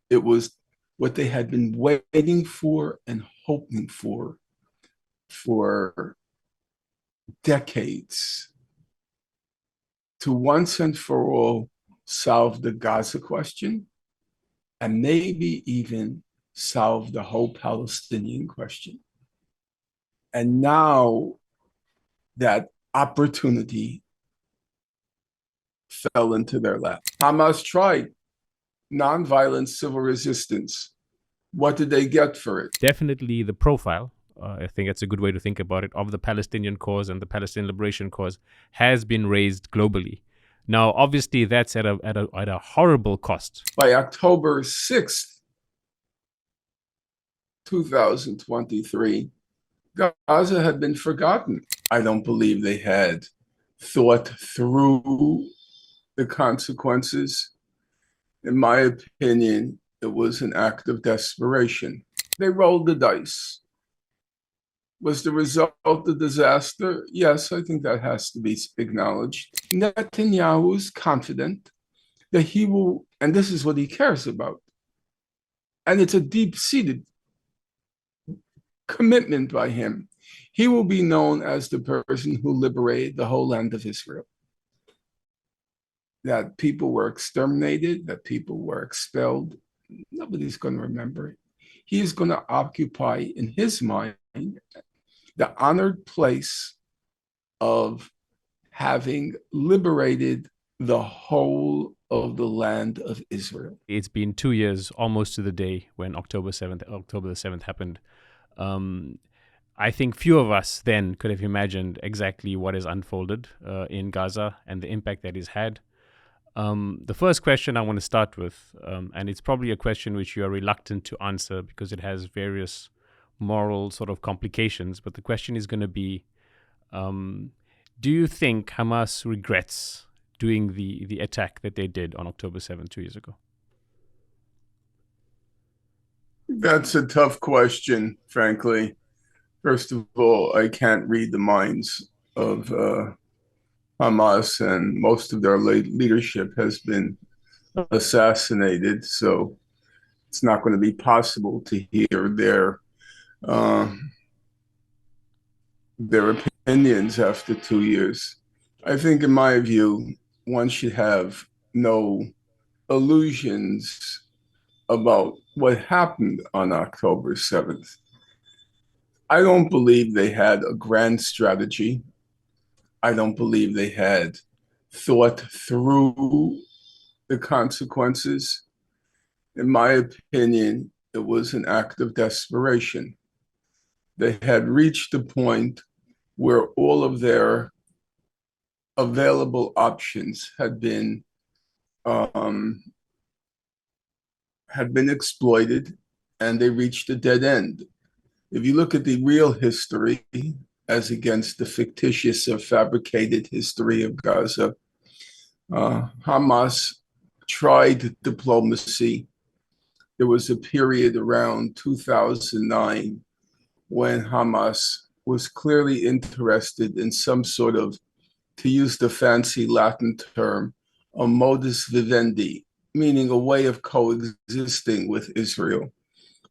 It was what they had been waiting for and hoping for decades, to once and for all solve the Gaza question and maybe even solve the whole Palestinian question. And now that opportunity fell into their lap. Hamas tried nonviolent civil resistance. What did they get for it? Definitely the profile, I think that's a good way to think about it, of the Palestinian cause and the Palestinian liberation cause has been raised globally. Now, obviously, that's at a horrible cost. By October 6th, 2023, Gaza had been forgotten. I don't believe they had thought through the consequences. In my opinion, it was an act of desperation. They rolled the dice. Was the result a disaster? Yes, I think that has to be acknowledged. Netanyahu is confident that he will, and this is what he cares about, and it's a deep-seated commitment by him. He will be known as the person who liberated the whole land of Israel. That people were exterminated, that people were expelled. Nobody's going to remember it. He is going to occupy, in his mind, the honored place of having liberated the whole of the land of Israel. It's been 2 years, almost to the day, when October the 7th happened. I think few of us then could have imagined exactly what has unfolded in Gaza and the impact that it's had. The first question I want to start with, and it's probably a question which you are reluctant to answer because it has various moral sort of complications, but the question is going to be, do you think Hamas regrets doing the attack that they did on October 7th 2 years ago? That's a tough question, frankly. First of all, I can't read the minds of Hamas, and most of their leadership has been assassinated. So it's not going to be possible to hear uh, their opinions after 2 years. I think, in my view, one should have no illusions about what happened on October 7th. I don't believe they had a grand strategy. I don't believe they had thought through the consequences. In my opinion, it was an act of desperation. They had reached a point where all of their available options um, had been exploited, and they reached a dead end. If you look at the real history as against the fictitious or fabricated history of Gaza, Hamas tried diplomacy. There was a period around 2009 when Hamas was clearly interested in some sort of, to use the fancy Latin term, a modus vivendi, meaning a way of coexisting with Israel.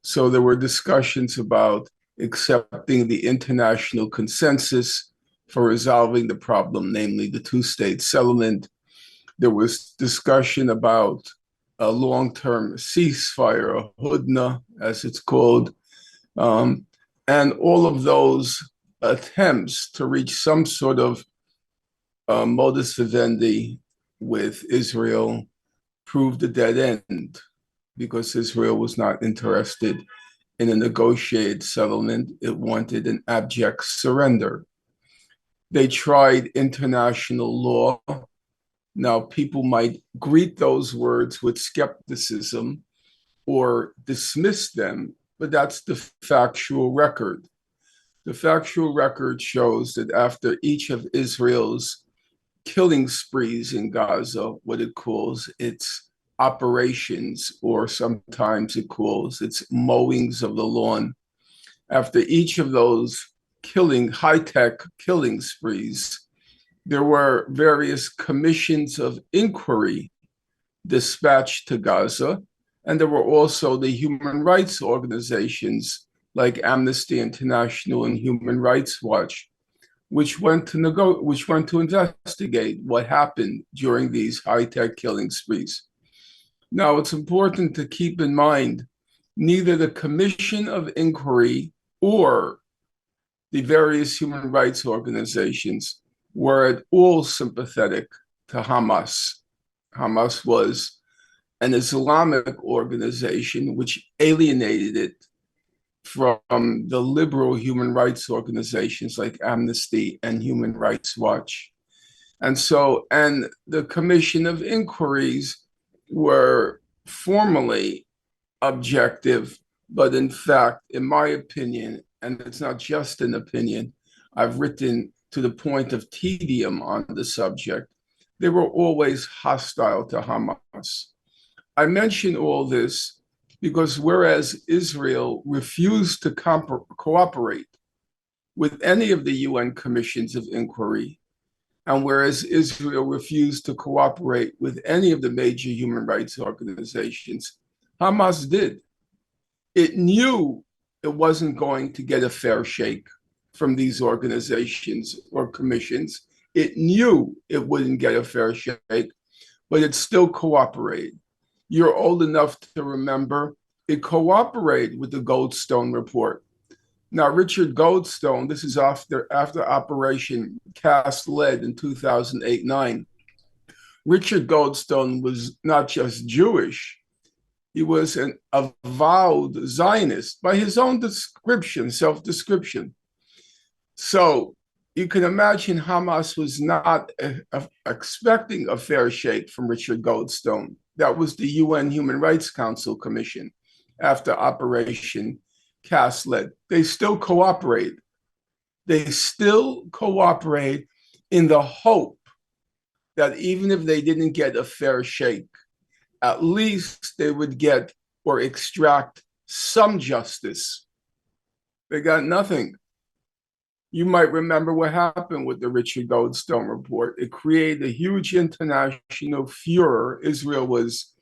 So there were discussions about accepting the international consensus for resolving the problem, namely the two-state settlement. There was discussion about a long-term ceasefire, a hudna, as it's called, and all of those attempts to reach some sort of modus vivendi with Israel proved a dead end because Israel was not interested in a negotiated settlement. It wanted an abject surrender. They tried international law. Now, people might greet those words with skepticism or dismiss them, but that's the factual record. The factual record shows that after each of Israel's killing sprees in Gaza, what it calls its operations, or sometimes it calls its mowings of the lawn, after each of those high-tech killing sprees, there were various commissions of inquiry dispatched to Gaza, And there were also the human rights organizations like Amnesty International and Human Rights Watch, which went to investigate what happened during these high-tech killing sprees. Now, it's important to keep in mind neither the Commission of Inquiry or the various human rights organizations were at all sympathetic to Hamas. Hamas was an Islamic organization which alienated it from the liberal human rights organizations like Amnesty and Human Rights Watch. And the Commission of Inquiries were formally objective, but in fact, in my opinion, and it's not just an opinion, I've written to the point of tedium on the subject, they were always hostile to Hamas. I mention all this because whereas Israel refused to cooperate with any of the UN commissions of inquiry, and whereas Israel refused to cooperate with any of the major human rights organizations, Hamas did. It knew it wasn't going to get a fair shake from these organizations or commissions. It knew it wouldn't get a fair shake, but it still cooperated. You're old enough to remember it cooperated with the Goldstone report. Now, Richard Goldstone, this is after Operation Cast Lead in 2008-9. Richard Goldstone was not just Jewish, he was an avowed Zionist by his own description, self-description. So you can imagine Hamas was not expecting a fair shake from Richard Goldstone. That was the UN Human Rights Council Commission after Operation Cast Lead. They still cooperate. They still cooperate in the hope that even if they didn't get a fair shake, at least they would get or extract some justice. They got nothing. You might remember what happened with the Richard Goldstone report. It created a huge international furor. Israel was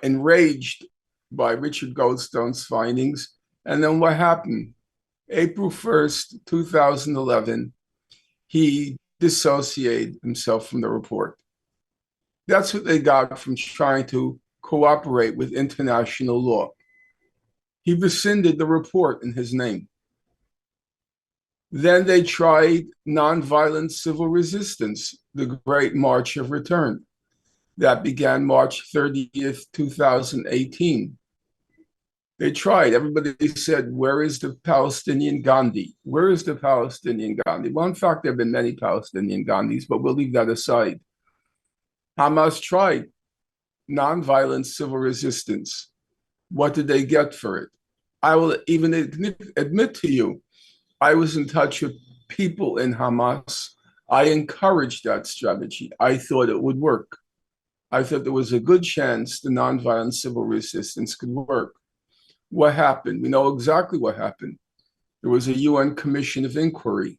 enraged by Richard Goldstone's findings. And then what happened? April 1st, 2011, he dissociated himself from the report. That's what they got from trying to cooperate with international law. He rescinded the report in his name. Then they tried nonviolent civil resistance, the Great March of Return. That began March 30th, 2018. They tried. Everybody said, where is the Palestinian Gandhi? Where is the Palestinian Gandhi? Well, in fact, there have been many Palestinian Gandhis, but we'll leave that aside. Hamas tried nonviolent civil resistance. What did they get for it? I will even admit to you, I was in touch with people in Hamas. I encouraged that strategy. I thought it would work. I thought there was a good chance the nonviolent civil resistance could work. What happened? We know exactly what happened. There was a UN Commission of Inquiry.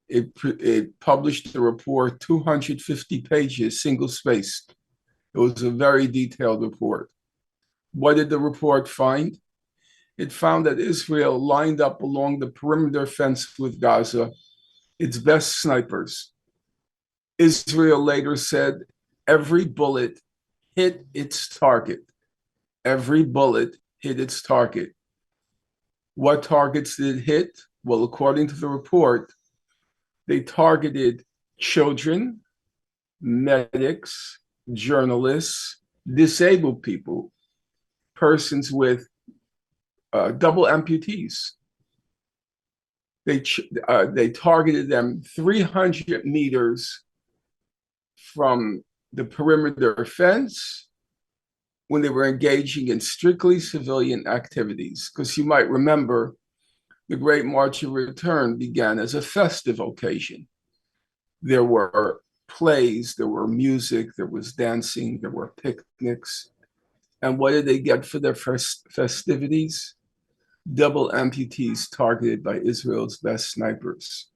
It published the report, 250 pages, single-spaced. It was a very detailed report. What did the report find? It found that Israel lined up along the perimeter fence with Gaza its best snipers. Israel later said every bullet hit its target. Every bullet hit its target. What targets did it hit? Well, according to the report, they targeted children, medics, journalists, disabled people, persons with double amputees. They targeted them 300 meters from the perimeter fence when they were engaging in strictly civilian activities. Because you might remember, the Great March of Return began as a festive occasion. There were plays, there were music, there was dancing, there were picnics. And what did they get for their festivities? Double amputees targeted by Israel's best snipers.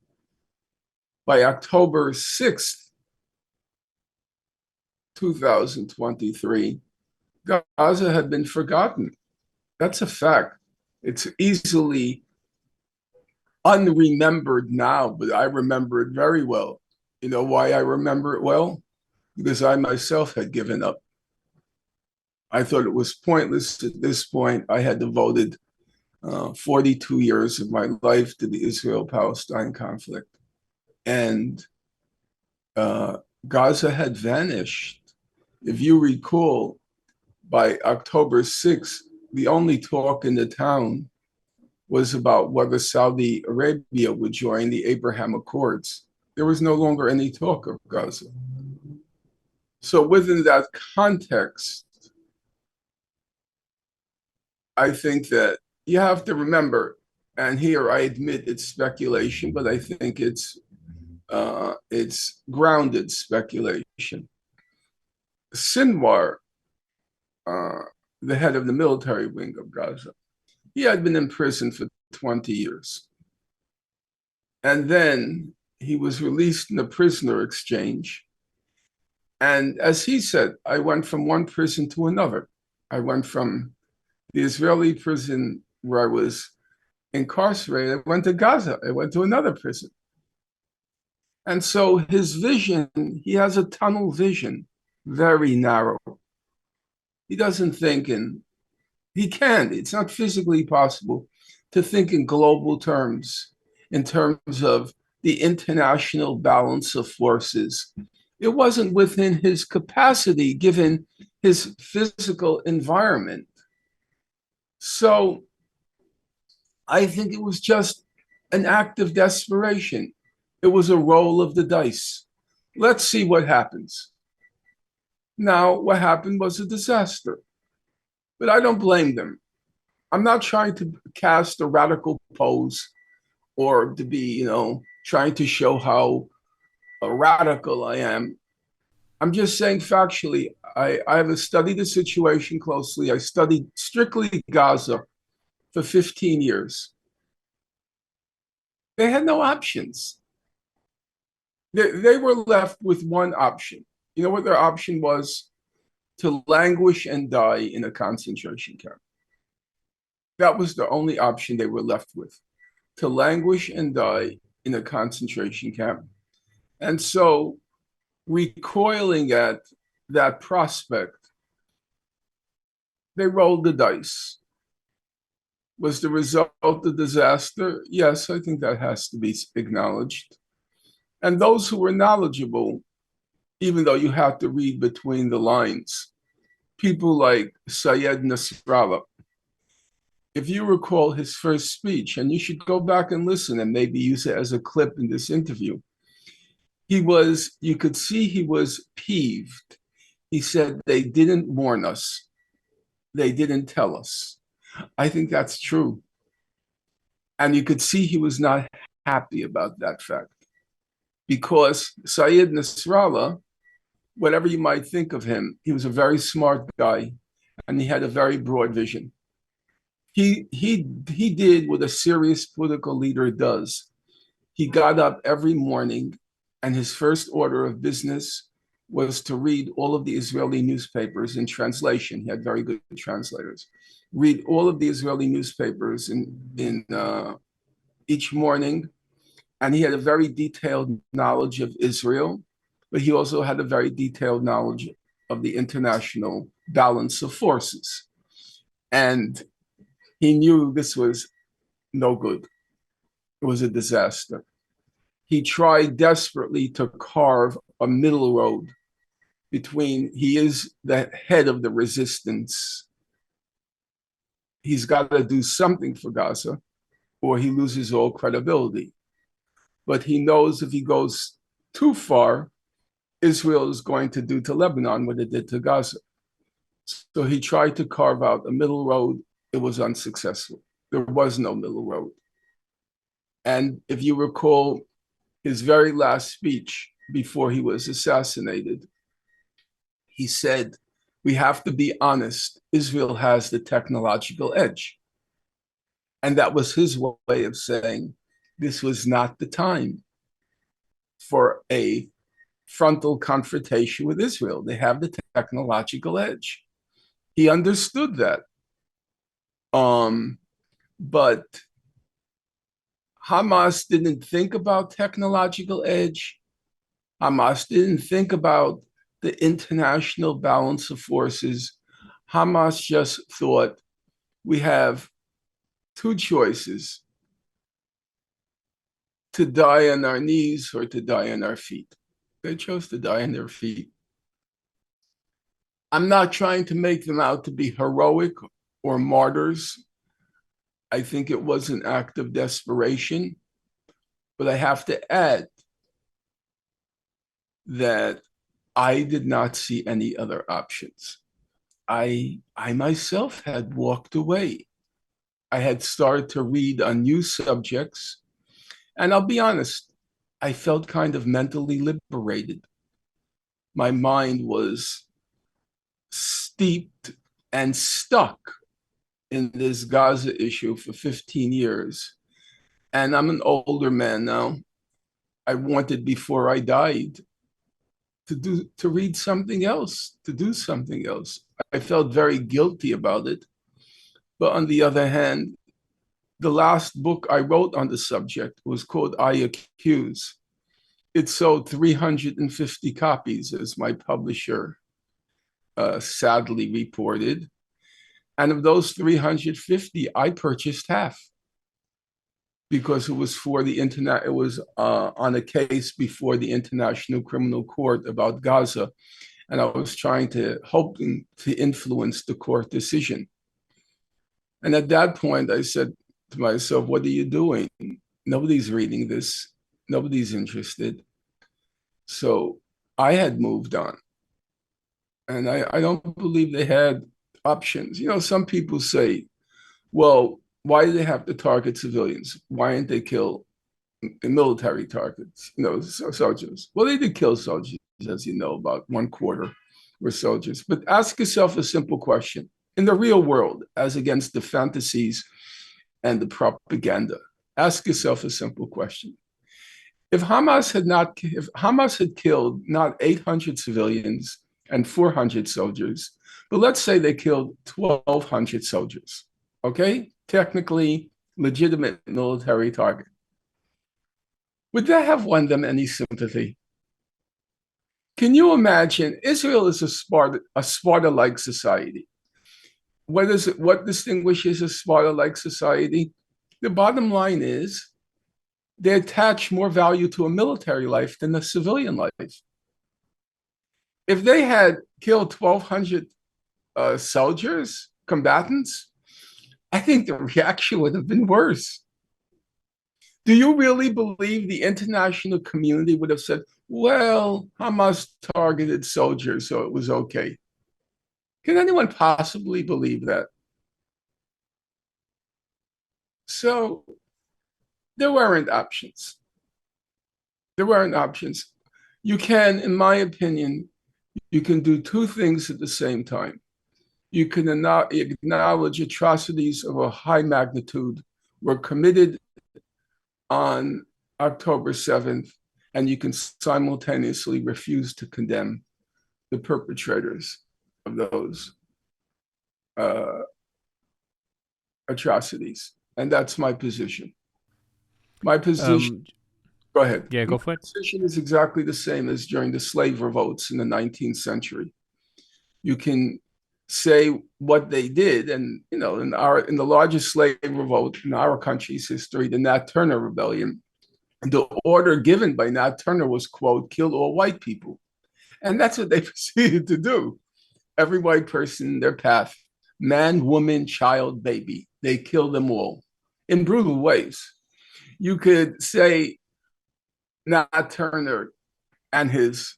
By October 6th, 2023, Gaza had been forgotten. That's a fact. It's easily unremembered now, but I remember it very well. You know why I remember it well? Because I myself had given up. I thought it was pointless at this point. I had devoted 42 years of my life to the Israel-Palestine conflict. And uh, Gaza had vanished. If you recall, by October 6th, the only talk in the town was about whether Saudi Arabia would join the Abraham Accords. There was no longer any talk of Gaza. So within that context, I think that you have to remember, and here I admit it's speculation, but I think it's grounded speculation. Sinwar, uh, the head of the military wing of Gaza, he had been in prison for 20 years. And then he was released in a prisoner exchange. And as he said, I went from one prison to another. I went from the Israeli prison where I was incarcerated. I went to Gaza. I went to another prison. And so his vision, he has a tunnel vision, very narrow. He doesn't think he can't, it's not physically possible to think in global terms, in terms of the international balance of forces. It wasn't within his capacity given his physical environment. So I think it was just an act of desperation. It was a roll of the dice. Let's see what happens. Now, what happened was a disaster, but I don't blame them. I'm not trying to cast a radical pose or to be, trying to show how radical I am. I'm just saying factually, I have studied the situation closely. I studied strictly Gaza for 15 years. They had no options. They were left with one option. You know what their option was? To languish and die in a concentration camp. That was the only option they were left with, to languish and die in a concentration camp. And so, recoiling at that prospect, they rolled the dice. Was the result a disaster? Yes, I think that has to be acknowledged. And those who were knowledgeable, even though you have to read between the lines, people like Sayed Nasrallah, if you recall his first speech, and you should go back and listen and maybe use it as a clip in this interview, you could see he was peeved. He said, they didn't warn us. They didn't tell us. I think that's true. And you could see he was not happy about that fact. Because Sayed Nasrallah, whatever you might think of him, he was a very smart guy, and he had a very broad vision. He did what a serious political leader does. He got up every morning, and his first order of business was to read all of the Israeli newspapers in translation. He had very good translators. Read all of the Israeli newspapers in each morning, and he had a very detailed knowledge of Israel, but he also had a very detailed knowledge of the international balance of forces. And he knew this was no good. It was a disaster. He tried desperately to carve a middle road between, he is the head of the resistance. He's got to do something for Gaza, or he loses all credibility. But he knows if he goes too far, Israel is going to do to Lebanon what it did to Gaza. So he tried to carve out a middle road. It was unsuccessful. There was no middle road. And if you recall his very last speech before he was assassinated, he said, we have to be honest, Israel has the technological edge. And that was his way of saying, this was not the time for a frontal confrontation with Israel. They have the technological edge. He understood that. Um, but Hamas didn't think about technological edge. Hamas didn't think about the international balance of forces. Hamas just thought we have two choices: to die on our knees or to die on our feet. They chose to die on their feet. I'm not trying to make them out to be heroic or martyrs. I think it was an act of desperation, but I have to add that I did not see any other options. I myself had walked away. I had started to read on new subjects, and I'll be honest, I felt kind of mentally liberated. My mind was steeped and stuck in this Gaza issue for 15 years. And I'm an older man now. I wanted before I died to read something else, to do something else. I felt very guilty about it. But on the other hand, the last book I wrote on the subject was called I Accuse. It sold 350 copies, as my publisher sadly reported. And of those 350, I purchased half because it was for the internet. It was on a case before the International Criminal Court about Gaza. And I was hoping to influence the court decision. And at that point, I said to myself, what are you doing? Nobody's reading this. Nobody's interested. So I had moved on. And I don't believe they had options. You know, some people say, well, why do they have to target civilians? Why didn't they kill military targets, soldiers? Well, they did kill soldiers, as you know, about 1/4 were soldiers. But ask yourself a simple question. In the real world, as against the fantasies and the propaganda, ask yourself a simple question. If Hamas had killed not 800 civilians and 400 soldiers, but let's say they killed 1,200 soldiers, okay? Technically legitimate military target. Would that have won them any sympathy? Can you imagine? Israel is a Sparta-like society. What distinguishes a Sparta-like society? The bottom line is they attach more value to a military life than a civilian life. If they had killed 1,200 soldiers, combatants, I think the reaction would have been worse. Do you really believe the international community would have said, well, Hamas targeted soldiers, so it was okay? Can anyone possibly believe that? So there weren't options. There weren't options. You can, in my opinion, you can do two things at the same time. You can acknowledge atrocities of a high magnitude were committed on October 7th, and you can simultaneously refuse to condemn the perpetrators of those atrocities. And that's my position. My position, go ahead. Yeah, go for it. My position is exactly the same as during the slave revolts in the 19th century. You can say what they did, and in the largest slave revolt in our country's history, the Nat Turner Rebellion, the order given by Nat Turner was, quote, kill all white people. And that's what they proceeded to do. Every white person in their path, man, woman, child, baby, they killed them all in brutal ways. You could say Nat Turner and his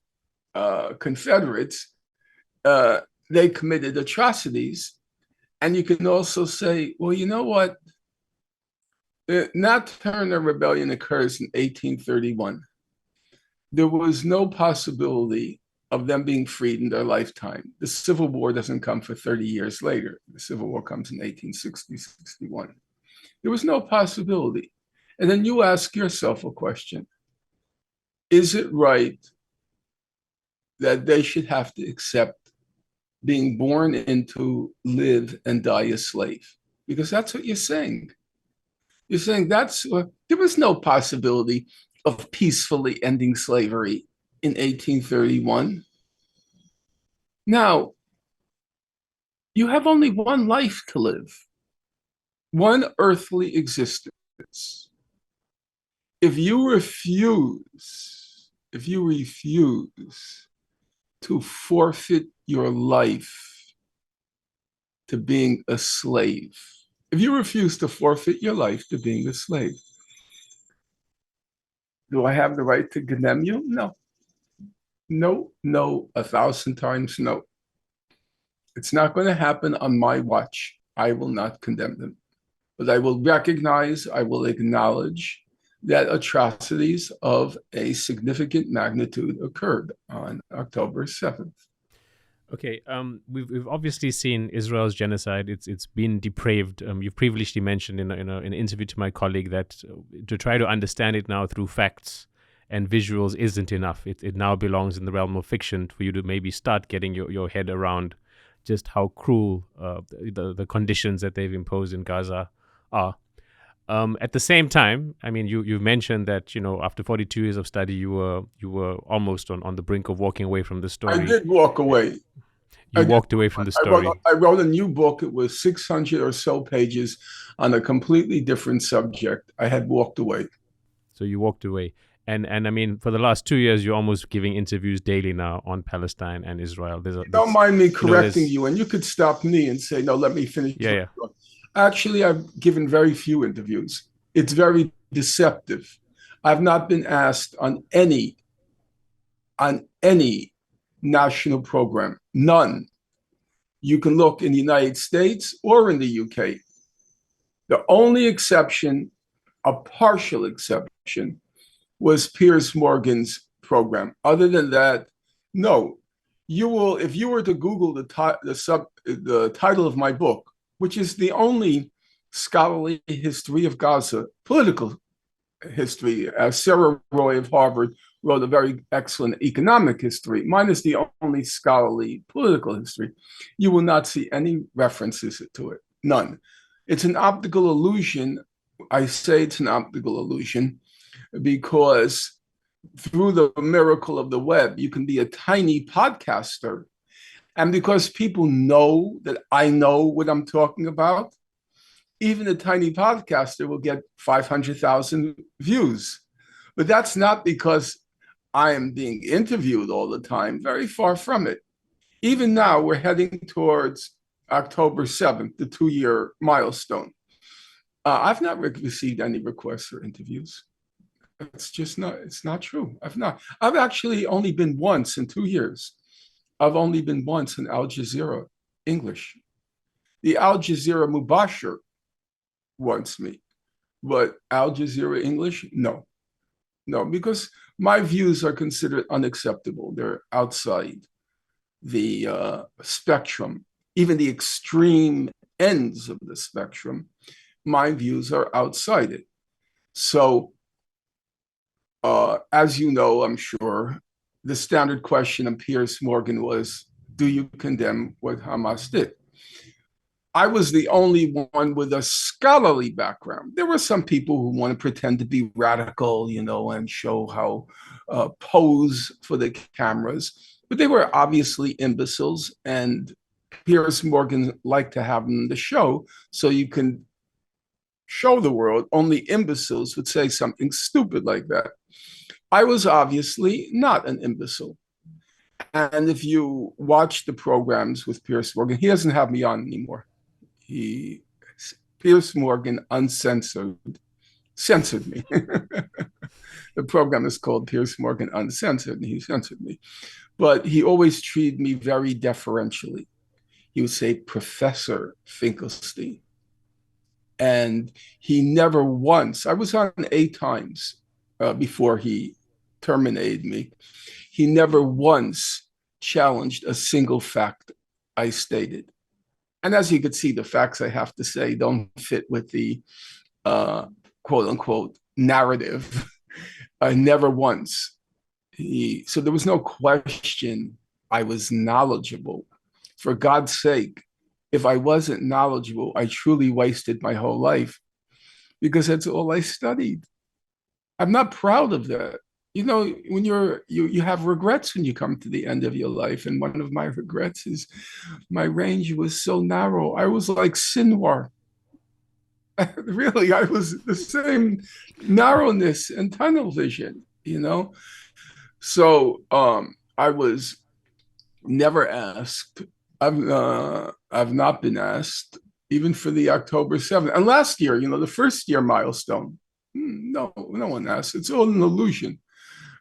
Confederates, they committed atrocities. And you can also say, well, you know what? The Nat Turner Rebellion occurs in 1831. There was no possibility of them being freed in their lifetime. The Civil War doesn't come for 30 years later. The Civil War comes in 1860, 61. There was no possibility. And then you ask yourself a question. Is it right that they should have to accept being born into live and die a slave, because that's what you're saying. You're saying there was no possibility of peacefully ending slavery in 1831. Now, you have only one life to live, one earthly existence. If you refuse to forfeit your life to being a slave, if you refuse to forfeit your life to being a slave, do I have the right to condemn you? No. No, no, 1,000 times no. It's not going to happen on my watch. I will not condemn them. But I will recognize, I will acknowledge that atrocities of a significant magnitude occurred on October 7th. Okay, we've obviously seen Israel's genocide. It's been depraved. You've previously mentioned in an interview to my colleague that to try to understand it now through facts and visuals isn't enough. It now belongs in the realm of fiction for you to maybe start getting your head around just how cruel the conditions that they've imposed in Gaza are. At the same time, I mean, you've mentioned that after 42 years of study, you were almost on the brink of walking away from the story. I did walk away. You walked away from the story. I wrote a new book. It was 600 or so pages on a completely different subject. I had walked away. So you walked away. And I mean, for the last 2 years, you're almost giving interviews daily now on Palestine and Israel. Don't mind me correcting you, and you could stop me and say, no, let me finish. Yeah. Actually, I've given very few interviews. It's very deceptive. I've not been asked on any national program. None. You can look in the United States or in the UK. The only exception, a partial exception, was Piers Morgan's program. Other than that, no. You will, if you were to Google the title of my book, which is the only scholarly history of Gaza, political history. Sarah Roy of Harvard wrote a very excellent economic history. Mine is the only scholarly political history. You will not see any references to it. None. It's an optical illusion. I say it's an optical illusion because through the miracle of the web, you can be a tiny podcaster. And because people know that I know what I'm talking about, even a tiny podcaster will get 500,000 views. But that's not because I am being interviewed all the time. Very far from it. Even now, we're heading towards October 7th, the 2-year milestone. I've not received any requests for interviews. It's not true. I've actually only been once in 2 years. I've only been once in Al Jazeera English. The Al Jazeera Mubashir wants me, but Al Jazeera English, no, because my views are considered unacceptable. They're outside the spectrum, even the extreme ends of the spectrum. My views are outside it. So, as you know, I'm sure, the standard question of Piers Morgan was, do you condemn what Hamas did? I was the only one with a scholarly background. There were some people who want to pretend to be radical, and show how pose for the cameras, but they were obviously imbeciles, and Piers Morgan liked to have them in the show so you can show the world only imbeciles would say something stupid like that. I was obviously not an imbecile. And if you watch the programs with Piers Morgan, he doesn't have me on anymore. Piers Morgan Uncensored censored me. The program is called Piers Morgan Uncensored, and he censored me. But he always treated me very deferentially. He would say, Professor Finkelstein. And he never once, I was on 8 times before he terminated me. He never once challenged a single fact I stated. And as you could see, the facts I have to say don't fit with the quote unquote narrative. Never once. So there was no question I was knowledgeable. for God's sake, if I wasn't knowledgeable, I truly wasted my whole life because that's all I studied. I'm not proud of that. You know, when you have regrets when you come to the end of your life, and one of my regrets is my range was so narrow. I was like Sinwar. Really, I was the same narrowness and tunnel vision, you know? So I was never asked. I've not been asked, even for the October 7th. And last year, you know, the first year milestone, no one asked. It's all an illusion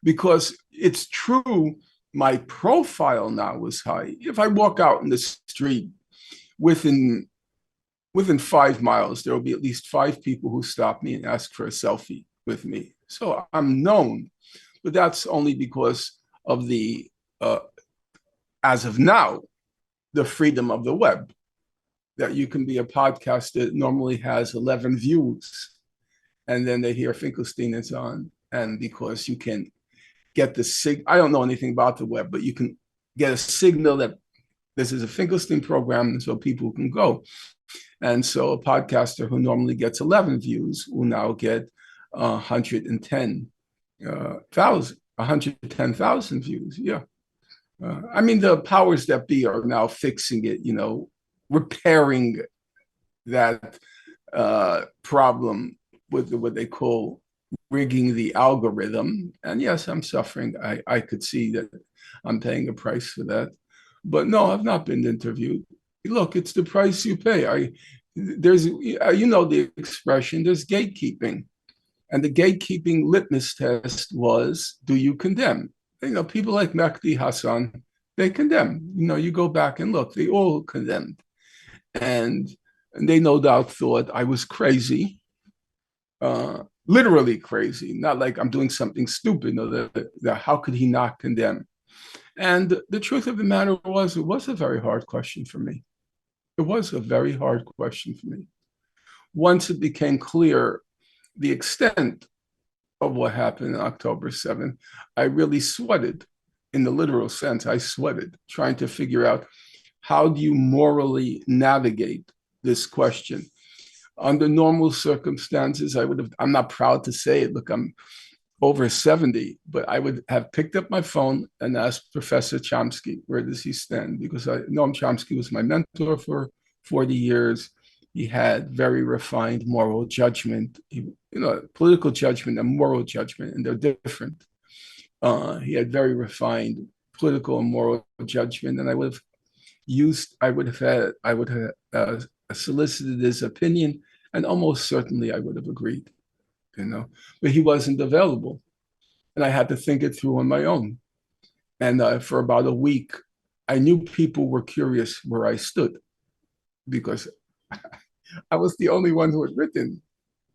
because it's true. My profile now is high. If I walk out in the street within 5 miles, there will be at least 5 people who stop me and ask for a selfie with me. So I'm known, but that's only because of the, as of now, the freedom of the web, that you can be a podcast that normally has 11 views, and then they hear Finkelstein is on, and because you can get the I don't know anything about the web, but you can get a signal that this is a Finkelstein program, so people can go. And so a podcaster who normally gets 11 views will now get 110,000 views. Yeah. I mean, the powers that be are now fixing it, you know, repairing that problem with what they call rigging the algorithm. And yes, I'm suffering. I could see that I'm paying a price for that. But no, I've not been interviewed. Look, it's the price you pay. There's, you know, the expression, there's gatekeeping. And the gatekeeping litmus test was, do you condemn? You know, people like Mehdi Hassan, they condemn. You know, you go back and look, they all condemned. And they no doubt thought I was crazy, literally crazy, not like I'm doing something stupid. No, how could he not condemn? And the truth of the matter was, it was a very hard question for me. It was a very hard question for me. Once it became clear the extent of what happened on October 7th, I really sweated, in the literal sense. I sweated trying to figure out, how do you morally navigate this question? Under normal circumstances, I'm not proud to say it, look, I'm over 70, but I would have picked up my phone and asked Professor Chomsky, where does he stand? Because Noam Chomsky was my mentor for 40 years. He had very refined moral judgment, political judgment and moral judgment, and they're different. He had very refined political and moral judgment, and I would have solicited his opinion, and almost certainly I would have agreed, but he wasn't available, and I had to think it through on my own. And for about a week, I knew people were curious where I stood, because I was the only one who had written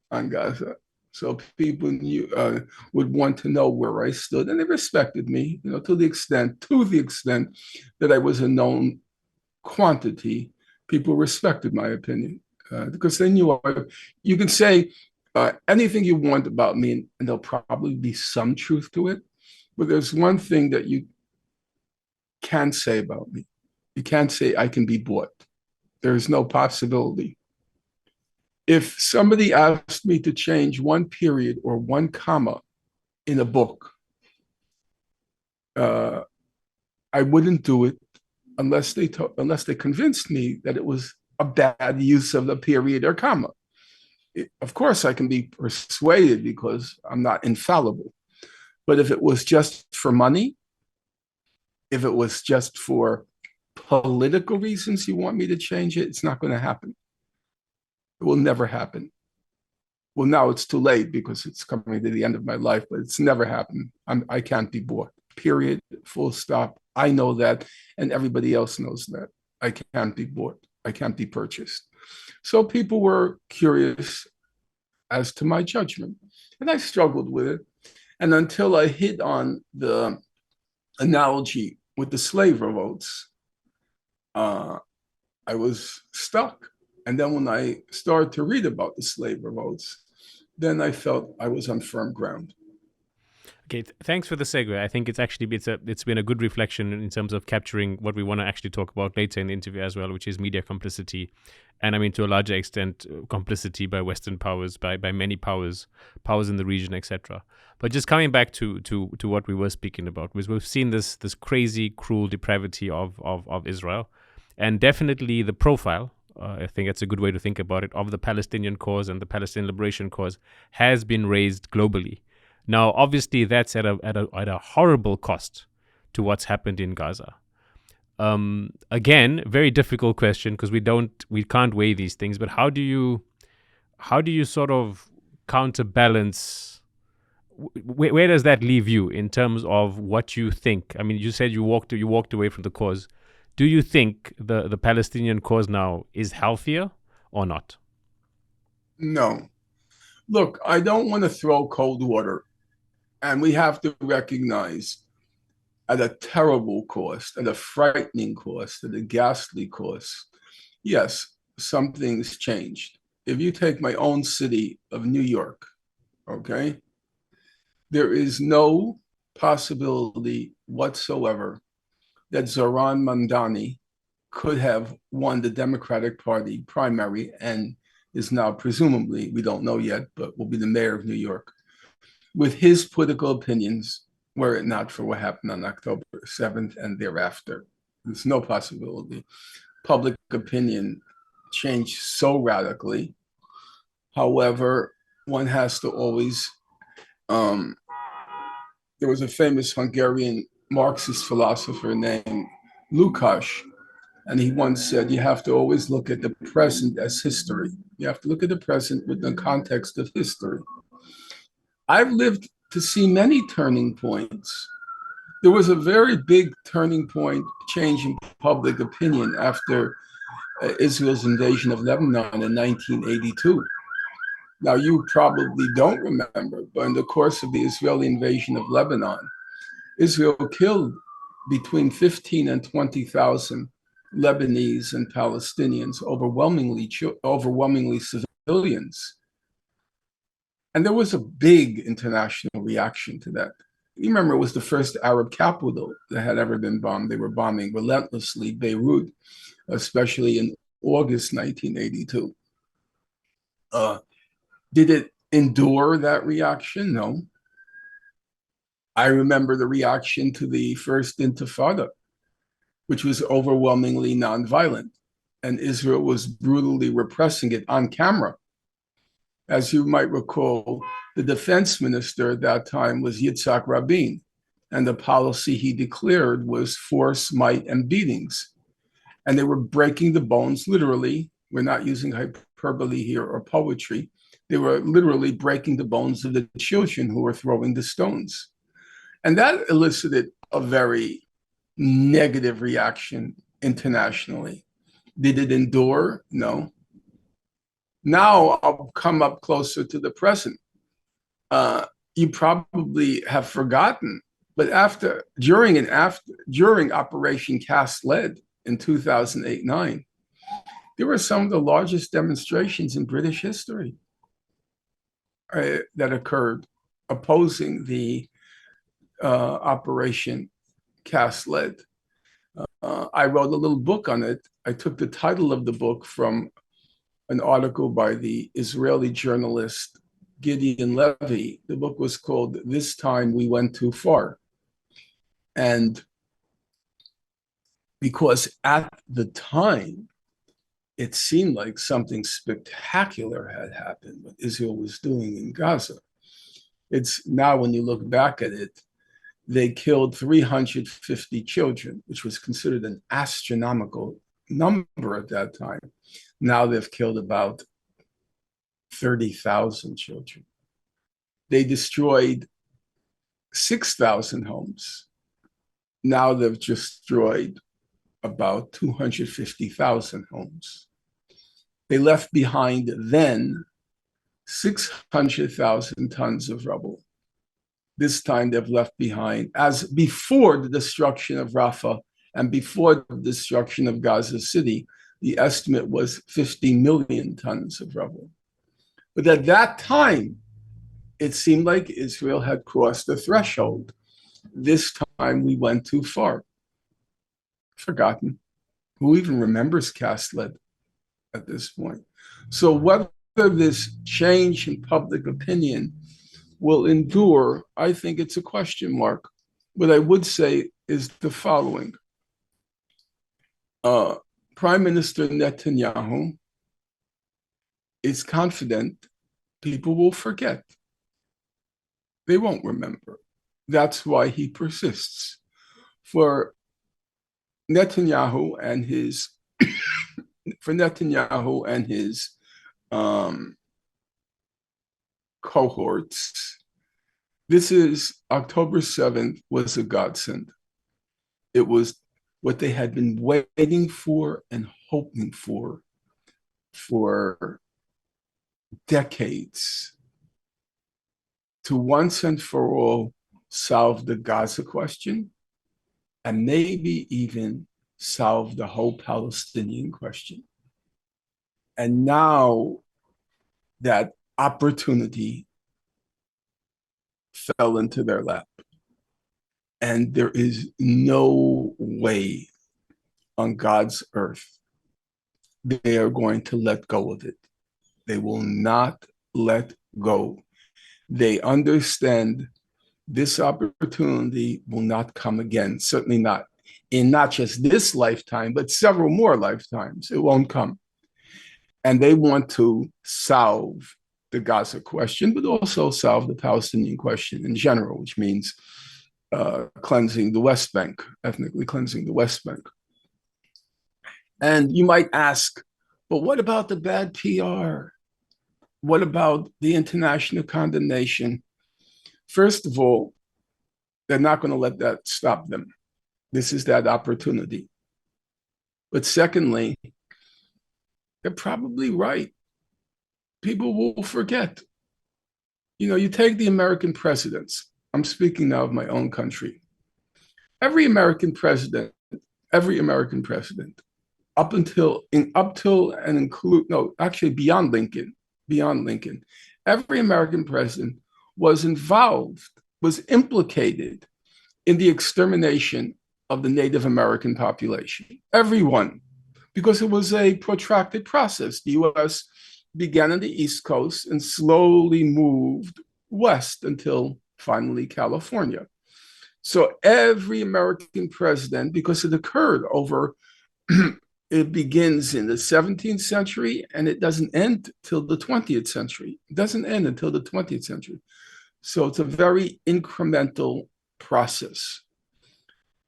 on Gaza. So people would want to know where I stood, and they respected me, to the extent that I was a known quantity. People respected my opinion because they knew you can say anything you want about me, and there'll probably be some truth to it. But there's one thing that you can't say about me. You can't say I can be bought. There is no possibility. If somebody asked me to change one period or one comma in a book, I wouldn't do it unless they convinced me that it was a bad use of the period or comma. Of course, I can be persuaded because I'm not infallible. But if it was just for money, if it was just for political reasons you want me to change it, it's not going to happen. It will never happen. Well, now it's too late because it's coming to the end of my life, but it's never happened. I can't be bought, period, full stop. I know that, and everybody else knows that. I can't be bought. I can't be purchased. So people were curious as to my judgment, and I struggled with it. And until I hit on the analogy with the slave revolts, I was stuck. And then when I started to read about the slave revolts, then I felt I was on firm ground. Okay, thanks for the segue. I think it's been a good reflection in terms of capturing what we want to actually talk about later in the interview as well, which is media complicity, and I mean to a larger extent complicity by Western powers, by many powers in the region, etc. But just coming back to what we were speaking about, was we've seen this crazy, cruel depravity of Israel, and definitely the profile. I think that's a good way to think about it, of the Palestinian cause and the Palestinian liberation cause has been raised globally. Now, obviously, that's at a horrible cost to what's happened in Gaza. Again, very difficult question because we can't weigh these things. But how do you sort of counterbalance? Where does that leave you in terms of what you think? I mean, you said you walked away from the cause. Do you think the Palestinian cause now is healthier or not? No. Look, I don't want to throw cold water. And we have to recognize at a terrible cost, at a frightening cost, at a ghastly cost, yes, some things changed. If you take my own city of New York, okay, there is no possibility whatsoever that Zoran Mamdani could have won the Democratic Party primary and is now presumably, we don't know yet, but will be the mayor of New York, with his political opinions, were it not for what happened on October 7th and thereafter. There's no possibility. Public opinion changed so radically. However, one has to always, there was a famous Hungarian Marxist philosopher named Lukács, and he once said, you have to always look at the present as history. You have to look at the present within the context of history. I've lived to see many turning points. There was a very big turning point change in public opinion after Israel's invasion of Lebanon in 1982. Now, you probably don't remember, but in the course of the Israeli invasion of Lebanon, Israel killed between 15 and 20,000 Lebanese and Palestinians, overwhelmingly civilians. And there was a big international reaction to that. You remember it was the first Arab capital that had ever been bombed. They were bombing relentlessly Beirut, especially in August 1982. Did it endure that reaction? No. I remember the reaction to the first Intifada, which was overwhelmingly nonviolent, and Israel was brutally repressing it on camera. As you might recall, the defense minister at that time was Yitzhak Rabin, and the policy he declared was force, might, and beatings. And they were breaking the bones, literally. We're not using hyperbole here or poetry. They were literally breaking the bones of the children who were throwing the stones. And that elicited a very negative reaction internationally. Did it endure? No. Now I'll come up closer to the present. You probably have forgotten, but during Operation Cast-Lead in 2008-9, there were some of the largest demonstrations in British history that occurred opposing the Operation Cast-Lead. I wrote a little book on it. I took the title of the book from an article by the Israeli journalist Gideon Levy. The book was called "This Time We Went Too Far." And because at the time, it seemed like something spectacular had happened, what Israel was doing in Gaza. It's now, when you look back at it, they killed 350 children, which was considered an astronomical number at that time. Now they've killed about 30,000 children. They destroyed 6,000 homes. Now they've destroyed about 250,000 homes. They left behind then 600,000 tons of rubble. This time they've left behind, as before the destruction of Rafah and before the destruction of Gaza City, the estimate was 50 million tons of rubble. But at that time, it seemed like Israel had crossed the threshold. This time we went too far. Forgotten. Who even remembers Cass-led at this point? So whether this change in public opinion will endure, I think it's a question mark. What I would say is the following. Prime Minister Netanyahu is confident people will forget. They won't remember. That's why he persists. For Netanyahu and his cohorts, this is October 7th was a godsend. It was what they had been waiting for and hoping for decades, to once and for all solve the Gaza question and maybe even solve the whole Palestinian question. And now that opportunity fell into their lap. And there is no way on God's earth they are going to let go of it. They will not let go. They understand this opportunity will not come again, certainly not in not just this lifetime, but several more lifetimes. It won't come. And they want to solve the Gaza question, but also solve the Palestinian question in general, which means cleansing the West Bank, ethnically cleansing the West Bank. And you might ask, but what about the bad PR? What about the international condemnation? First of all, they're not going to let that stop them. This is that opportunity. But secondly, they're probably right. People will forget. You know, you take the American presidents. I'm speaking now of my own country. Every American president, up till and include, no, actually beyond Lincoln, every American president was involved, was implicated in the extermination of the Native American population. Everyone, because it was a protracted process. The US began on the East Coast and slowly moved west until finally California. So every American president, because it occurred over, it begins in the 17th century and it doesn't end till the 20th century. It doesn't end until the 20th century. So it's a very incremental process.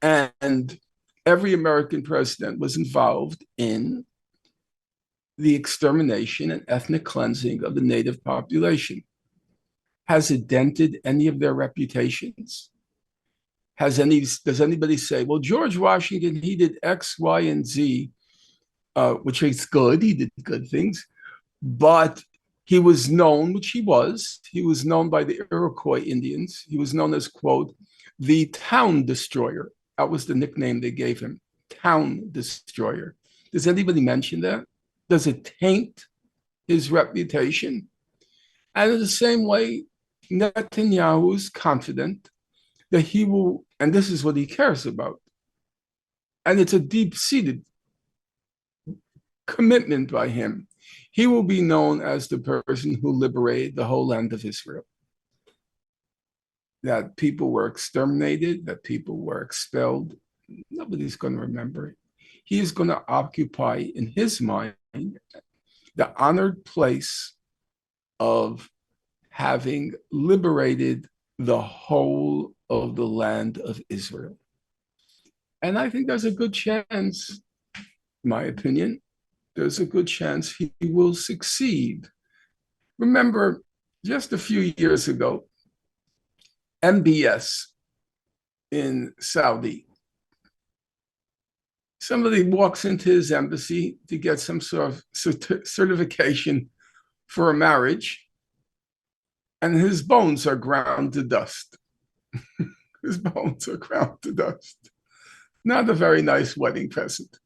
And every American president was involved in the extermination and ethnic cleansing of the native population. Has it dented any of their reputations? Does anybody say, well, George Washington, he did X, Y, and Z, which is good. He did good things, but he was known, which he was known by the Iroquois Indians. He was known as, quote, the town destroyer. That was the nickname they gave him, town destroyer. Does anybody mention that? Does it taint his reputation? And in the same way, Netanyahu is confident that he will, and this is what he cares about, and it's a deep-seated commitment by him. He will be known as the person who liberated the whole land of Israel. That people were exterminated, that people were expelled. Nobody's going to remember it. He is going to occupy, in his mind, the honored place of having liberated the whole of the land of Israel. And I think there's a good chance, in my opinion, there's a good chance he will succeed. Remember, just a few years ago, MBS in Saudi, somebody walks into his embassy to get some sort of certification for a marriage, and his bones are ground to dust. His bones are ground to dust. Not a very nice wedding present.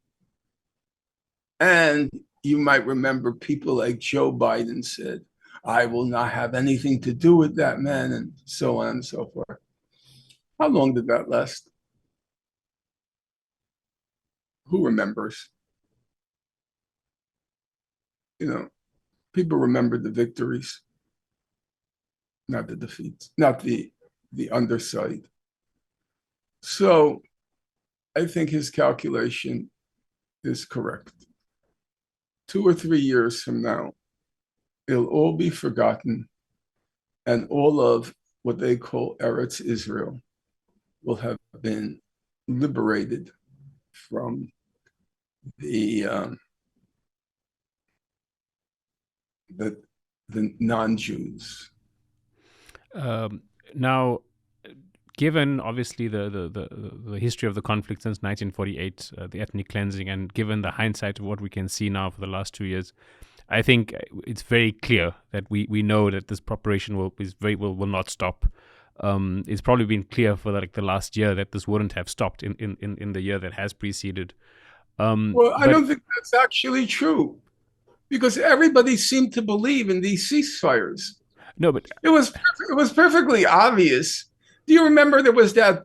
And you might remember people like Joe Biden said, I will not have anything to do with that man, and so on and so forth. How long did that last? Who remembers? You know, people remember the victories, not the defeats, not the underside. So I think his calculation is correct. 2 or 3 years from now, it'll all be forgotten, and all of what they call Eretz Israel will have been liberated from the the, the non-Jews. Now, given obviously the history of the conflict since 1948, the ethnic cleansing, and given the hindsight of what we can see now for the last 2 years, I think it's very clear that we know that this preparation will not stop. It's probably been clear for the last year that this wouldn't have stopped in the year that has preceded. Well, I don't think that's actually true, because everybody seemed to believe in these ceasefires. No, but it was perfectly obvious. Do you remember there was that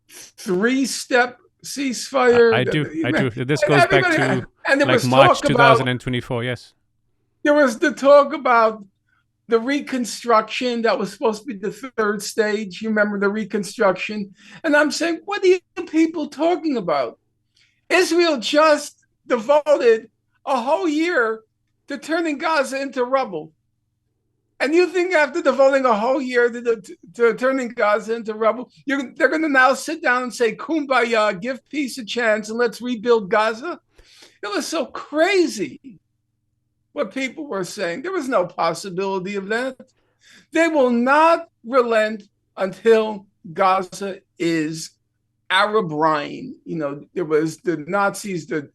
3-step ceasefire? I do. This goes back to like March 2024. Yes. There was the talk about the reconstruction that was supposed to be the third stage. You remember the reconstruction? And I'm saying, what are you people talking about? Israel just devoted a whole year to turning Gaza into rubble. And you think after devoting a whole year to turning Gaza into rubble, they're going to now sit down and say, Kumbaya, give peace a chance, and let's rebuild Gaza? It was so crazy what people were saying. There was no possibility of that. They will not relent until Gaza is Arab Rhine. You know, there was the Nazis, the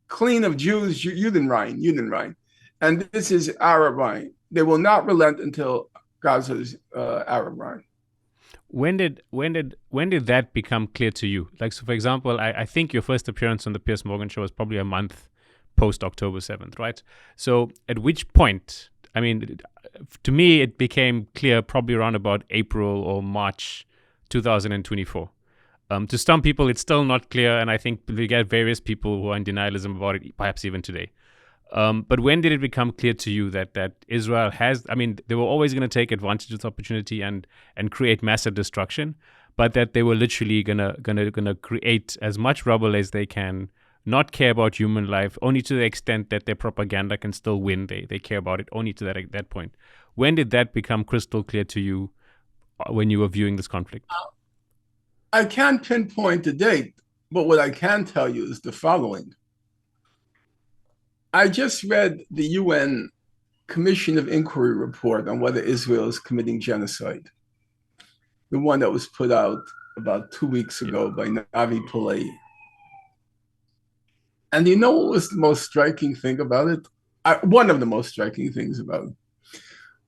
clean of Jews, Judenrein. And this is Arab Rhine. They will not relent until Gaza's Arab Rhine. When did that become clear to you? Like, so for example, I think your first appearance on the Piers Morgan show was probably a month post October 7th, right? So at which point, I mean, to me, it became clear probably around about April or March 2024. To some people, it's still not clear, and I think we get various people who are in denialism about it, perhaps even today. But when did it become clear to you that Israel has, I mean, they were always going to take advantage of this opportunity and create massive destruction, but that they were literally gonna create as much rubble as they can, not care about human life, only to the extent that their propaganda can still win. They care about it only to that point. When did that become crystal clear to you when you were viewing this conflict? I can't pinpoint the date, but what I can tell you is the following. I just read the UN Commission of Inquiry report on whether Israel is committing genocide. The one that was put out about 2 weeks ago by Navi Pillay. And you know what was the most striking thing about it? One of the most striking things about it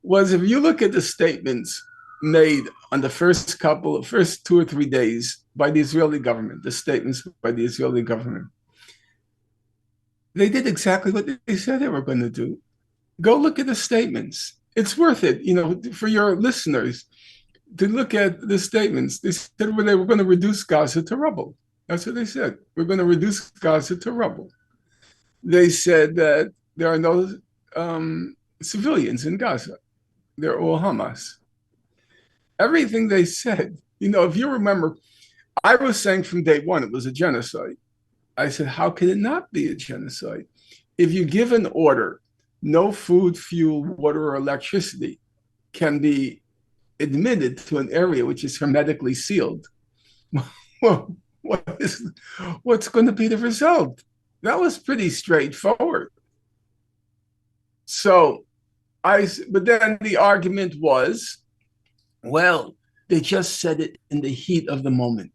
was, if you look at the statements made on the first 2 or 3 days by the Israeli government, the statements by the Israeli government, they did exactly what they said they were going to do. Go look at the statements. It's worth it, you know, for your listeners to look at the statements. They said they were going to reduce Gaza to rubble. That's what they said. We're going to reduce Gaza to rubble. They said that there are no civilians in Gaza. They're all Hamas. Everything they said, you know, if you remember, I was saying from day one it was a genocide. I said, how could it not be a genocide? If you give an order, no food, fuel, water, or electricity can be admitted to an area which is hermetically sealed. Well, what's going to be the result? That was pretty straightforward. So but then the argument was, well, they just said it in the heat of the moment.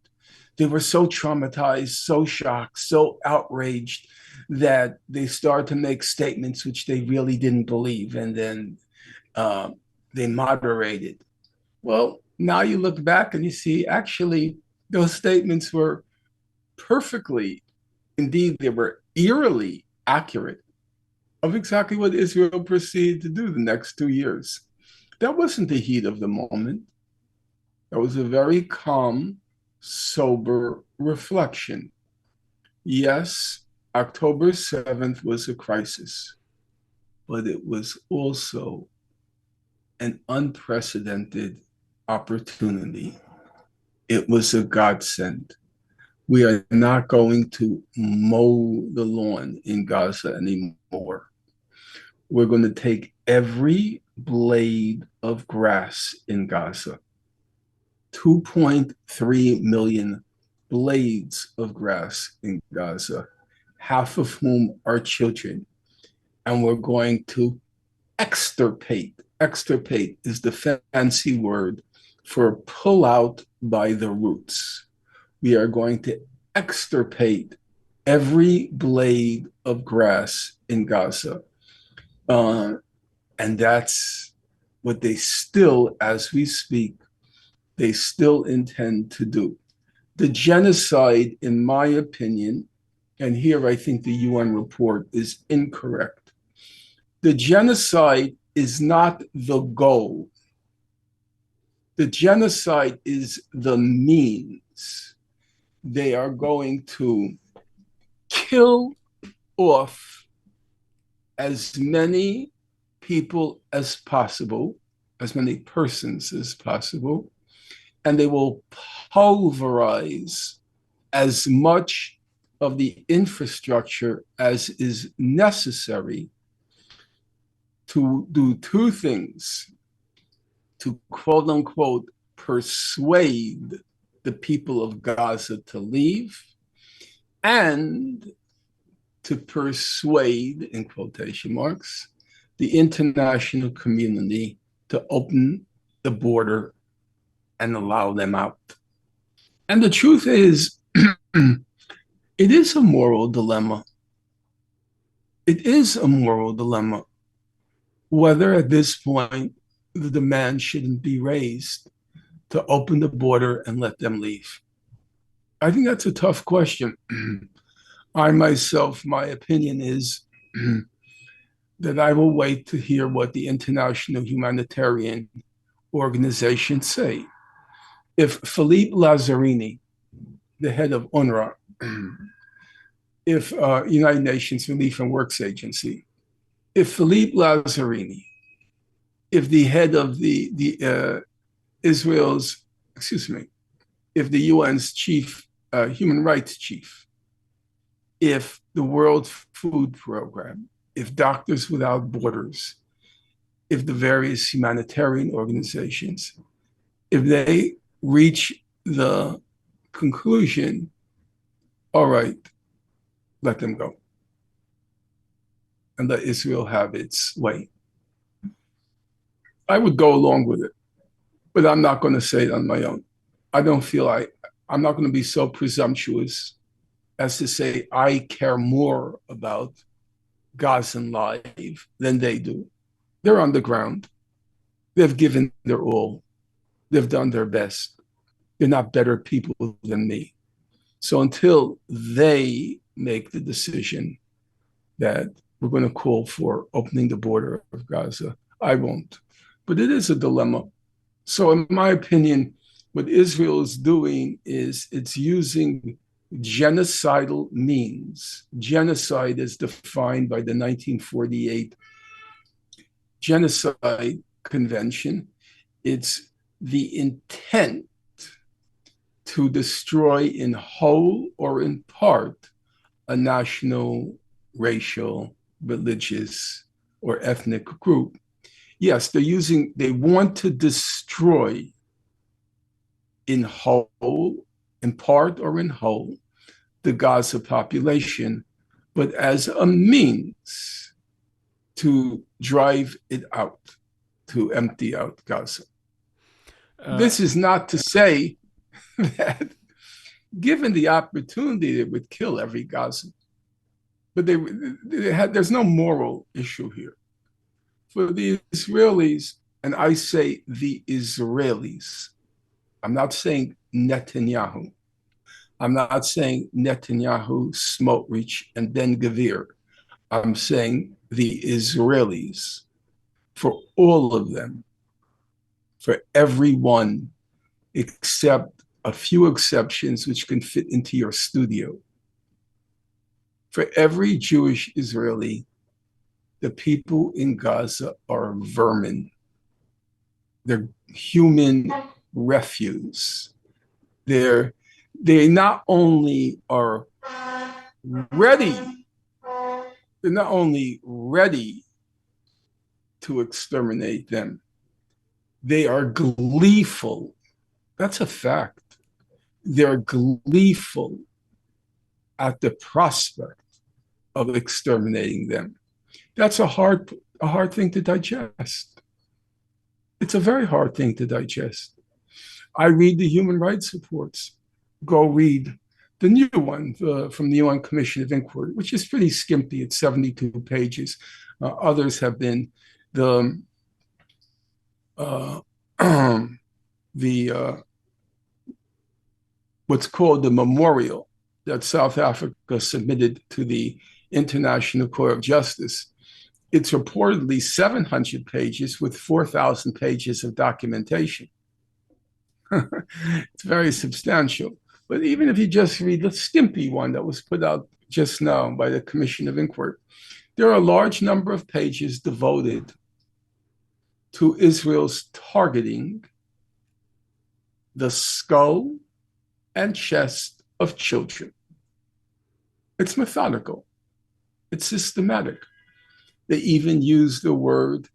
They were so traumatized, so shocked, so outraged that they started to make statements which they really didn't believe, and then they moderated. Well, now you look back and you see, actually, those statements were perfectly, indeed, they were eerily accurate. of exactly what Israel proceeded to do the next 2 years. That wasn't the heat of the moment. That was a very calm, sober reflection. Yes, October 7th was a crisis, but it was also an unprecedented opportunity. It was a godsend. We are not going to mow the lawn in Gaza anymore. We're going to take every blade of grass in Gaza, 2.3 million blades of grass in Gaza, half of whom are children. And we're going to extirpate. Extirpate is the fancy word for pull out by the roots. We are going to extirpate every blade of grass in Gaza. And that's what they still, as we speak, they still intend to do. The genocide, in my opinion, and here I think the UN report is incorrect. The genocide is not the goal. The genocide is the means. They are going to kill off as many people as possible, as many persons as possible, and they will pulverize as much of the infrastructure as is necessary to do two things: to quote unquote persuade the people of Gaza to leave, and to persuade, in quotation marks, the international community to open the border and allow them out. And the truth is, it is a moral dilemma. It is a moral dilemma whether at this point the demand shouldn't be raised to open the border and let them leave. I think that's a tough question. I myself, my opinion is that I will wait to hear what the international humanitarian organizations say. If Philippe Lazzarini, the head of UNRWA, if United Nations Relief and Works Agency, if Philippe Lazzarini, if the head of the Israel's, excuse me, if the UN's chief, human rights chief, if the World Food Program, if Doctors Without Borders, if the various humanitarian organizations, if they reach the conclusion, all right, let them go and let Israel have its way, I would go along with it, but I'm not going to say it on my own. I don't feel I'm not going to be so presumptuous as to say I care more about Gazan life than they do. They're on the ground. They've given their all. They've done their best. They're not better people than me. So until they make the decision that we're going to call for opening the border of Gaza, I won't. But it is a dilemma. So in my opinion, what Israel is doing is it's using genocidal means. Genocide is defined by the 1948 Genocide Convention. It's the intent to destroy in whole or in part a national, racial, religious, or ethnic group. Yes, they want to destroy in whole, in part or in whole, the Gaza population, but as a means to drive it out, to empty out Gaza. This is not to say that given the opportunity, they would kill every Gazan. But there's no moral issue here. For the Israelis, and I say the Israelis, I'm not saying Netanyahu. I'm not saying Netanyahu, Smotrich, and Ben Gvir. I'm saying the Israelis, for all of them, for everyone, except a few exceptions which can fit into your studio. For every Jewish Israeli, the people in Gaza are vermin. They're human refuse. They not only are ready, they're not only ready to exterminate them, they are gleeful. That's a fact. They're gleeful at the prospect of exterminating them. That's a hard thing to digest. It's a very hard thing to digest. I read the human rights reports. Go read the new one from the UN Commission of Inquiry, which is pretty skimpy. It's 72 pages. Others have been the what's called the memorial that South Africa submitted to the International Court of Justice. It's reportedly 700 pages with 4,000 pages of documentation. It's very substantial. But even if you just read the skimpy one that was put out just now by the Commission of Inquiry, there are a large number of pages devoted to Israel's targeting the skull and chest of children. It's methodical. It's systematic. They even use the word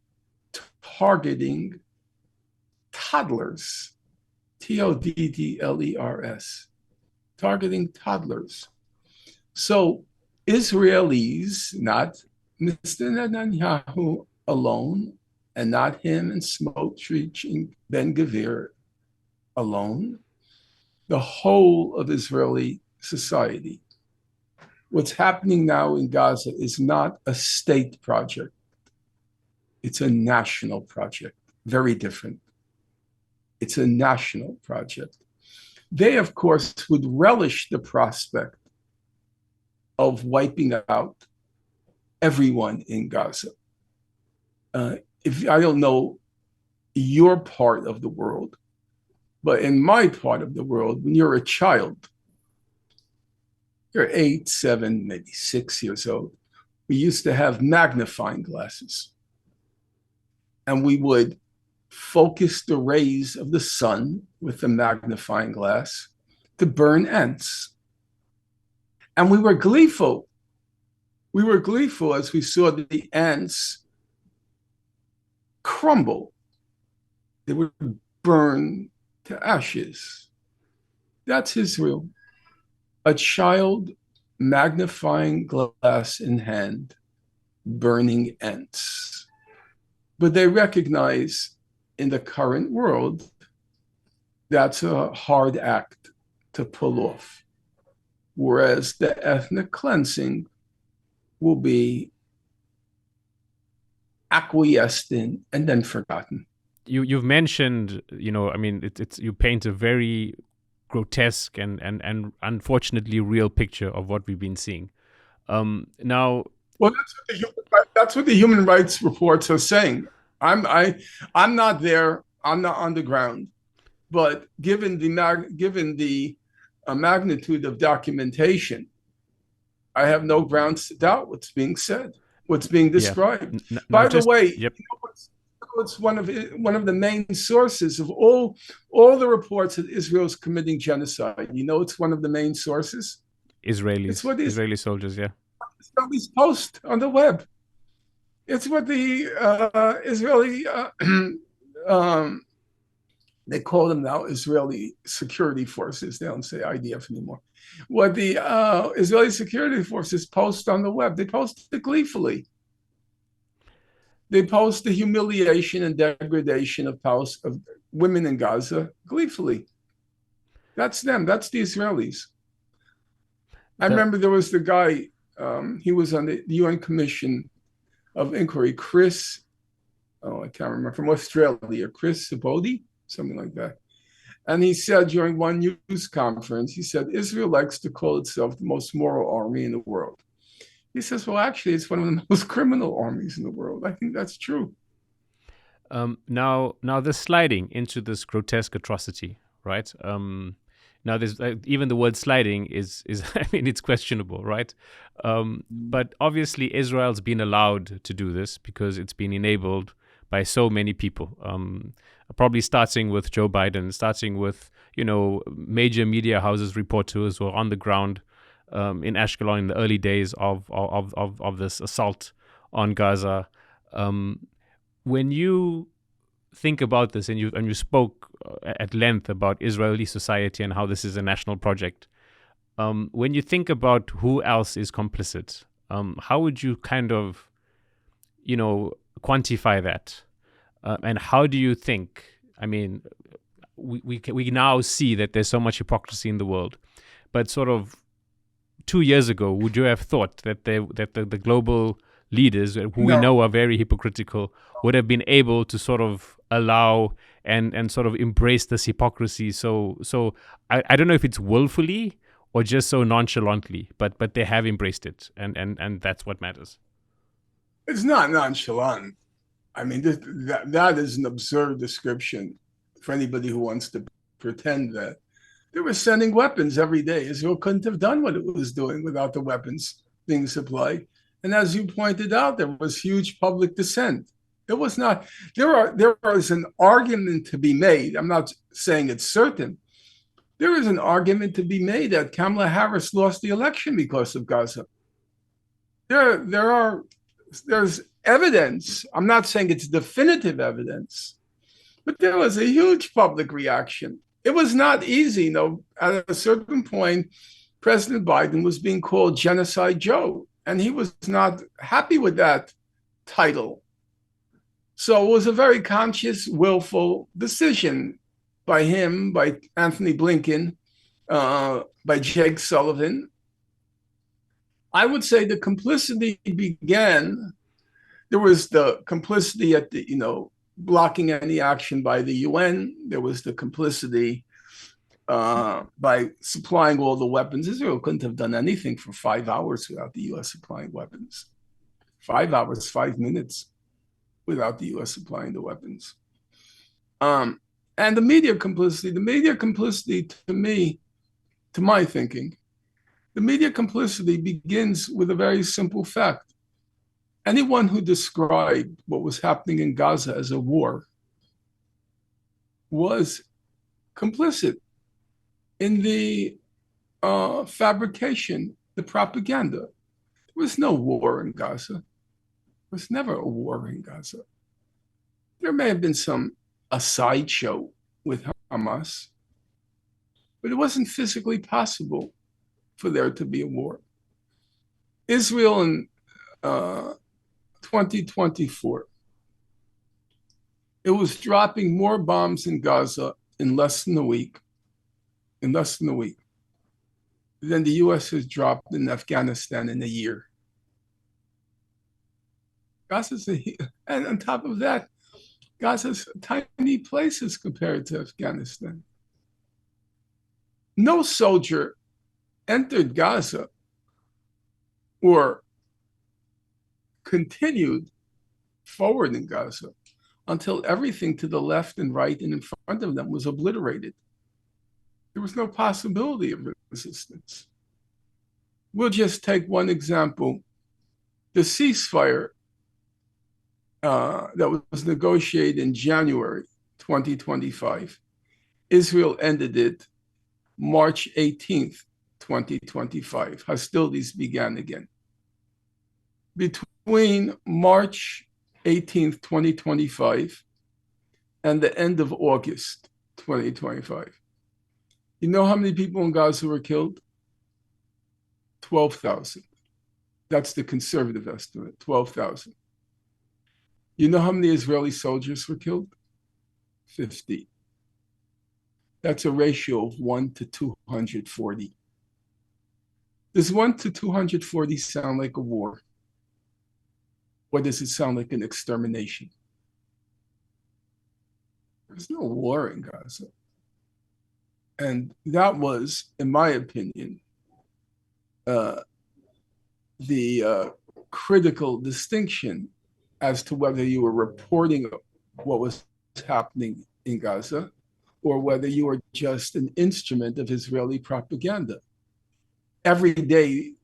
targeting toddlers, toddlers, targeting toddlers. So Israelis, not Mr. Netanyahu alone, and not him and Smotrich and Ben-Gvir alone, the whole of Israeli society. What's happening now in Gaza is not a state project. It's a national project, very different. It's a national project. They, of course, would relish the prospect of wiping out everyone in Gaza. If I don't know your part of the world, but in my part of the world, when you're a child, you're 8, 7, maybe 6 years old, we used to have magnifying glasses. And we would focus the rays of the sun with the magnifying glass to burn ants. And we were gleeful. We were gleeful as we saw the ants crumble. They would burn to ashes. That's Israel. A child, magnifying glass in hand, burning ants. But they recognize in the current world, that's a hard act to pull off. Whereas the ethnic cleansing will be acquiesced in and then forgotten. You've mentioned, I mean, it's you paint a very grotesque and unfortunately real picture of what we've been seeing. Now, well, that's what the human rights reports are saying. I'm not there. I'm not on the ground, but given the magnitude of documentation, I have no grounds to doubt what's being said, what's being described. Yeah. By the way, yep. It's one of the main sources of all the reports that Israel is committing genocide. It's one of the main sources. Israeli soldiers, yeah. Israelis post on the web. It's what the Israeli they call them now Israeli security forces. They don't say IDF anymore. What the Israeli security forces post on the web, they post it gleefully. They post the humiliation and degradation of women in Gaza gleefully. That's them. That's the Israelis. I remember there was the guy, he was on the UN Commission of Inquiry, I can't remember, from Australia, Chris Sabodi, something like that. And he said during one news conference, he said, Israel likes to call itself the most moral army in the world. He says, well, actually, it's one of the most criminal armies in the world. I think that's true. Now, this sliding into this grotesque atrocity, right? Now, there's even the word sliding is I mean, it's questionable, right? But obviously, Israel's been allowed to do this because it's been enabled by so many people. Probably starting with Joe Biden, starting with major media houses, reporters who are on the ground in Ashkelon in the early days of this assault on Gaza. When you think about this, and you spoke at length about Israeli society and how this is a national project, when you think about who else is complicit, how would you kind of quantify that, and how do you think? I mean, we now see that there's so much hypocrisy in the world, but sort of 2 years ago, would you have thought that the global leaders, who we know are very hypocritical, would have been able to sort of allow and sort of embrace this hypocrisy? So I don't know if it's willfully or just so nonchalantly, but they have embraced it, and that's what matters. It's not nonchalant. I mean, that is an absurd description for anybody who wants to pretend that. They were sending weapons every day. Israel couldn't have done what it was doing without the weapons being supplied. And as you pointed out, there was huge public dissent. It was not, there is an argument to be made. I'm not saying it's certain. There is an argument to be made that Kamala Harris lost the election because of Gaza. There's evidence. I'm not saying it's definitive evidence, but there was a huge public reaction. It was not easy. At a certain point, President Biden was being called Genocide Joe, and he was not happy with that title. So it was a very conscious, willful decision by him, by Anthony Blinken, by Jake Sullivan. I would say the complicity began. There was the complicity at the, blocking any action by the UN. There was the complicity by supplying all the weapons. Israel couldn't have done anything for 5 hours without the US supplying weapons. 5 hours, 5 minutes without the US supplying the weapons. And the media complicity to me, to my thinking, the media complicity begins with a very simple fact. Anyone who described what was happening in Gaza as a war was complicit in the fabrication, the propaganda. There was no war in Gaza. There was never a war in Gaza. There may have been a sideshow with Hamas, but it wasn't physically possible for there to be a war. Israel in 2024, it was dropping more bombs in Gaza in less than a week, than the US has dropped in Afghanistan in a year. And on top of that, Gaza's tiny places compared to Afghanistan. No soldier entered Gaza or continued forward in Gaza until everything to the left and right and in front of them was obliterated. There was no possibility of resistance. We'll just take one example. The ceasefire that was negotiated in January 2025, Israel ended it March 18th, 2025. Hostilities began again. Between March 18th, 2025 and the end of August 2025, you know how many people in Gaza were killed? 12,000. That's the conservative estimate, 12,000. You know how many Israeli soldiers were killed? 50. That's a ratio of 1 to 240. Does 1 to 240 sound like a war? Or does it sound like an extermination? There's no war in Gaza. And that was, in my opinion, the critical distinction as to whether you were reporting what was happening in Gaza or whether you were just an instrument of Israeli propaganda. Every day,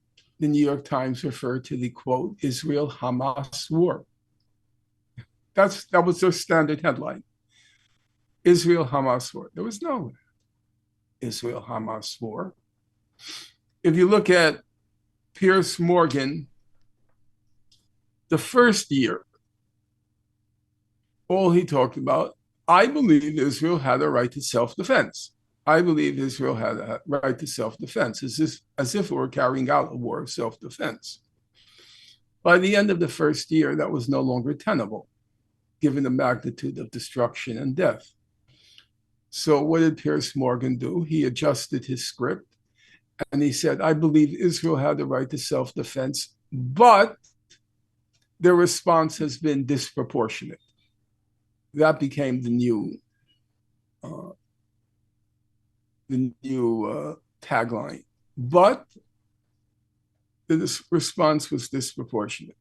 the New York Times referred to the quote, Israel-Hamas war. That was their standard headline. Israel-Hamas war. There was no Israel-Hamas war. If you look at Piers Morgan, the first year, all he talked about, I believe Israel had a right to self-defense. I believe Israel had a right to self-defense, as if it were carrying out a war of self-defense. By the end of the first year, that was no longer tenable, given the magnitude of destruction and death. So what did Piers Morgan do? He adjusted his script, and he said, I believe Israel had the right to self-defense, but their response has been disproportionate. That became the new tagline. But the response was disproportionate.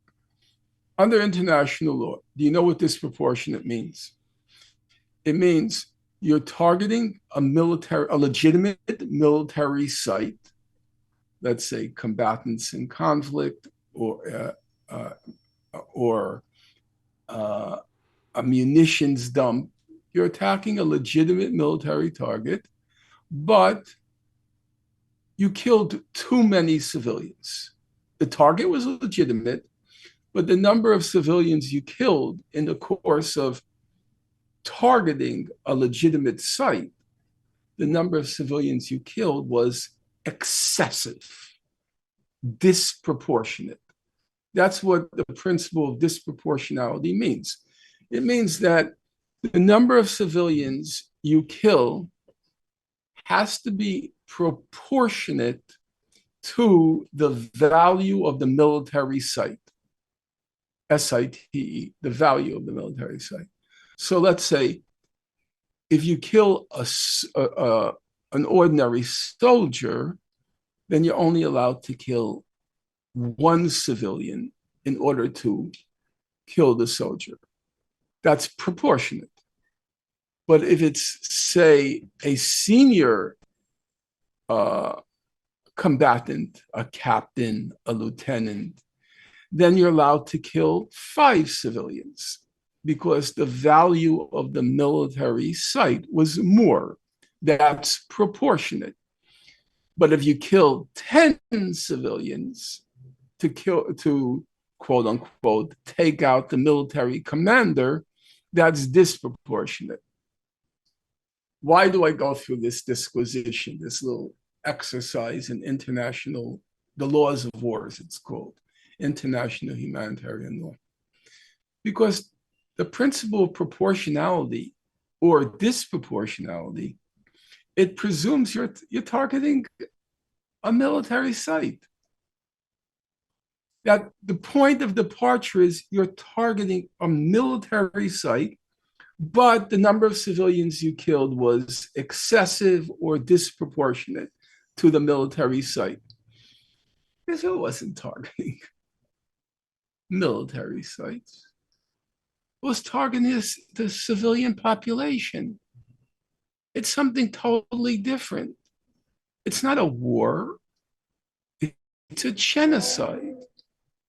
Under international law, do you know what disproportionate means? It means you're targeting a legitimate military site, let's say combatants in conflict or a munitions dump. You're attacking a legitimate military target, but you killed too many civilians. The target was legitimate, but the number of civilians you killed in the course of targeting a legitimate site, the number of civilians you killed was excessive, disproportionate. That's what the principle of disproportionality means. It means that the number of civilians you kill has to be proportionate to the value of the military site, SITE, the value of the military site. So let's say if you kill an ordinary soldier, then you're only allowed to kill one civilian in order to kill the soldier. That's proportionate. But if it's, say, a senior combatant, a captain, a lieutenant, then you're allowed to kill 5 civilians because the value of the military site was more. That's proportionate. But if you kill 10 civilians to quote unquote take out the military commander, that's disproportionate. Why do I go through this disquisition, this little exercise in the laws of war, as it's called, international humanitarian law? Because the principle of proportionality or disproportionality, it presumes you're targeting a military site. That the point of departure is you're targeting a military site, but the number of civilians you killed was excessive or disproportionate to the military site. Israel wasn't targeting military sites. It was targeting the civilian population. It's something totally different. It's not a war. It's a genocide.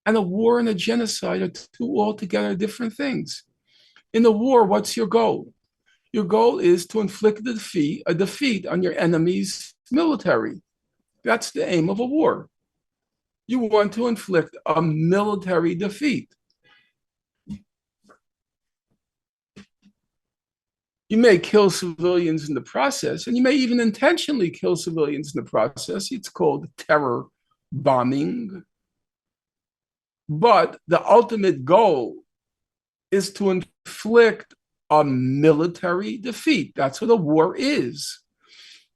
And a war and a genocide are two altogether different things. In a war, what's your goal? Your goal is to inflict a defeat on your enemy's military. That's the aim of a war. You want to inflict a military defeat. You may kill civilians in the process, and you may even intentionally kill civilians in the process. It's called terror bombing. But the ultimate goal is to inflict a military defeat. That's what a war is.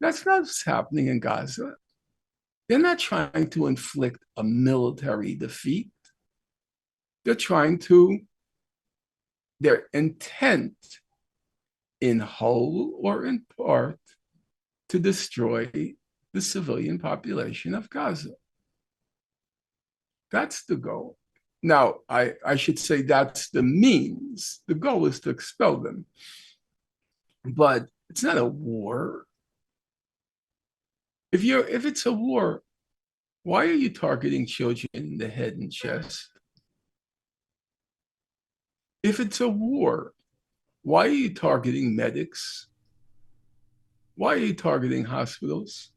That's not what's happening in Gaza. They're not trying to inflict a military defeat. Their intent, in whole or in part, to destroy the civilian population of Gaza. That's the goal. Now, I should say that's the means. The goal is to expel them. But it's not a war. If it's a war, why are you targeting children in the head and chest? If it's a war, why are you targeting medics? Why are you targeting hospitals?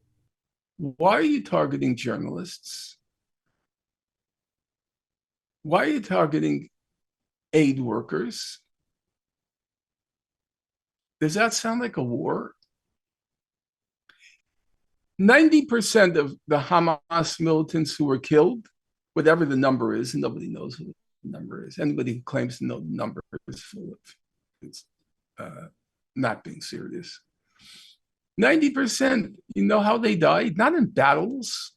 Why are you targeting journalists? Why are you targeting aid workers? Does that sound like a war? 90% of the Hamas militants who were killed, whatever the number is, and nobody knows what the number is. Anybody who claims to know the number is full of it's not being serious. 90%, you know how they died? Not in battles.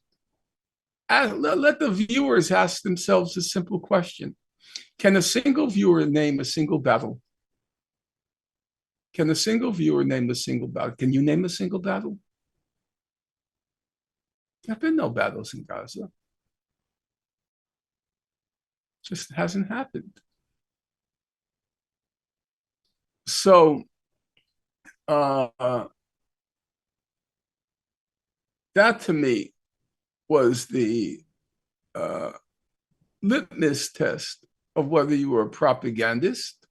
Let the viewers ask themselves a simple question. Can a single viewer name a single battle? Can a single viewer name a single battle? Can you name a single battle? There have been no battles in Gaza. Just hasn't happened. So that to me was the litmus test of whether you were a propagandist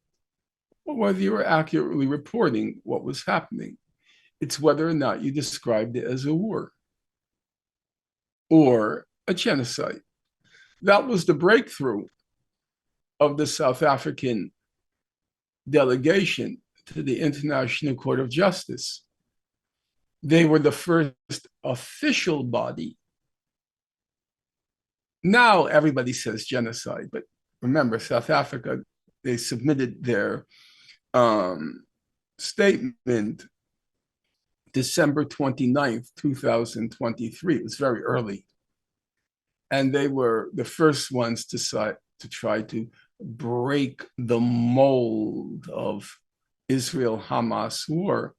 or whether you were accurately reporting what was happening. It's whether or not you described it as a war or a genocide. That was the breakthrough of the South African delegation to the International Court of Justice. They were the first official body. Now everybody says genocide, but remember, South Africa, they submitted their statement December 29th, 2023. It was very early. And they were the first ones to try to break the mold of Israel-Hamas war.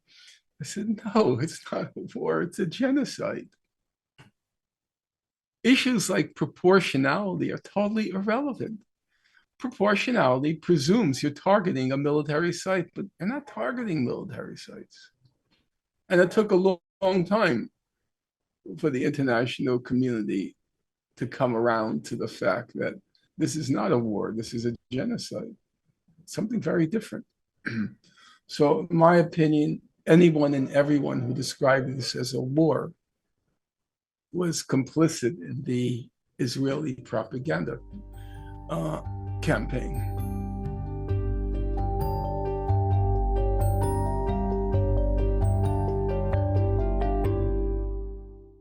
I said, no, it's not a war, it's a genocide. Issues like proportionality are totally irrelevant. Proportionality presumes you're targeting a military site, but you're not targeting military sites. And it took a long time for the international community to come around to the fact that this is not a war, this is a genocide. Something very different. So in my opinion, anyone and everyone who described this as a war was complicit in the Israeli propaganda campaign.